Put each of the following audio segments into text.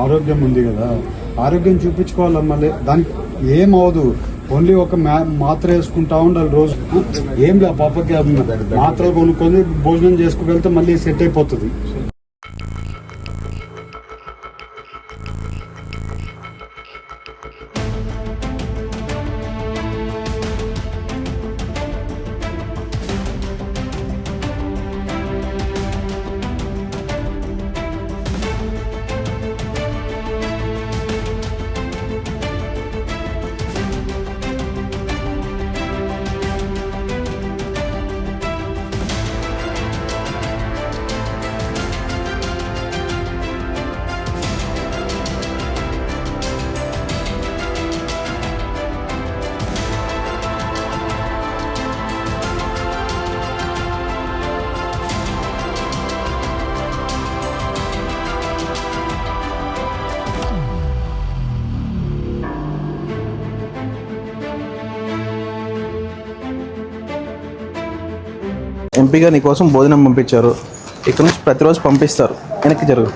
ఆరోగ్యం ఉంది కదా, ఆరోగ్యం చూపించుకోవాలి. మళ్ళీ దానికి ఏం అవదు, ఓన్లీ ఒక మాత్ర వేసుకుంటా ఉండాలి రోజు. ఏం లేదు పాపకి మాత్రలు కొనుక్కొని భోజనం చేసుకుని వెళ్తే మళ్ళీ సెట్ అయిపోతుంది. ఎంపీగా నీకోసం భోజనం పంపించారు, ఇక్కడ నుంచి ప్రతిరోజు పంపిస్తారు. వెనక్కి జరుగు.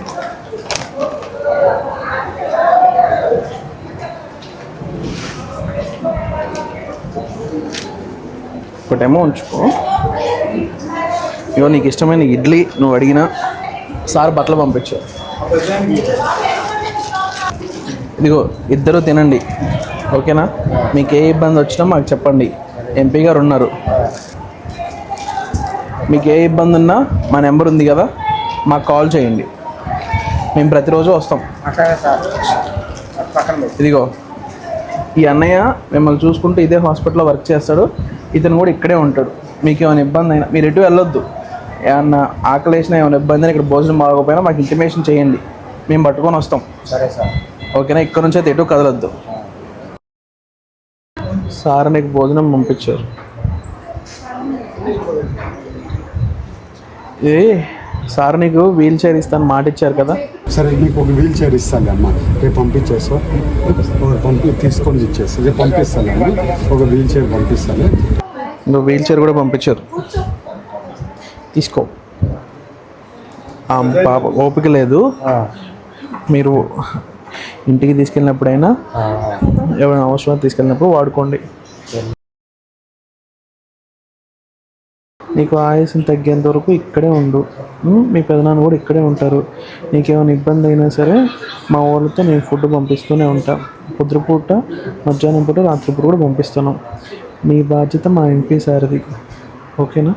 ఒకటేమో ఉంచుకో. ఇగో నీకు ఇష్టమైన ఇడ్లీ నువ్వు అడిగినా సార్ బట్టలు పంపించారు. ఇదిగో ఇద్దరు తినండి, ఓకేనా? మీకు ఏ ఇబ్బంది వచ్చినా మాకు చెప్పండి, ఎంపీ గారు ఉన్నారు. మీకు ఏ ఇబ్బంది ఉన్నా మా నెంబర్ ఉంది కదా, మాకు కాల్ చేయండి, మేము ప్రతిరోజు వస్తాం. ఇదిగో ఈ అన్నయ్య మిమ్మల్ని చూసుకుంటూ ఇదే హాస్పిటల్లో వర్క్ చేస్తాడు, ఇతను కూడా ఇక్కడే ఉంటాడు. మీకు ఏమైనా ఇబ్బంది అయినా మీరు ఎటు వెళ్ళొద్దు. ఏమన్నా ఆకలి వేసినా ఏమైనా ఇబ్బంది అయినా, ఇక్కడ భోజనం బాగోకపోయినా మాకు ఇంటిమేషన్ చేయండి, మేము పట్టుకొని వస్తాం. సరే సార్, ఓకేనా? ఇక్కడ నుంచి అయితే ఎటు కదలొద్దు. సార్ నీకు భోజనం పంపించారు. ఏ సార్ నీకు వీల్ చైర్ ఇస్తాను మాట ఇచ్చారు కదా. సరే నీకు ఒక వీల్ చైర్ ఇస్తాను అమ్మ, రేపు పంపించేస్తా, తీసుకొని ఇచ్చేస్తా, రేపు పంపిస్తాను అమ్మ, ఒక వీల్ చైర్ పంపిస్తాను. నువ్వు వీల్ చైర్ కూడా పంపించారు, తీసుకో. పాప ఓపిక లేదు, మీరు ఇంటికి తీసుకెళ్ళినప్పుడైనా ఏమైనా అవసరం తీసుకెళ్ళినప్పుడు వాడుకోండి. నీకు ఆయాసం తగ్గేంత వరకు ఇక్కడే ఉండు, మీ పెదనాన్న కూడా ఇక్కడే ఉంటారు. నీకేమైనా ఇబ్బంది అయినా సరే మా వాళ్ళతో నేను ఫుడ్ పంపిస్తూనే ఉంటాను. పొద్దుపూట, మధ్యాహ్నం పూట, రాత్రిపూట కూడా పంపిస్తున్నాం. మీ బాధ్యత మా ఎంపీ సార్ది, ఓకేనా?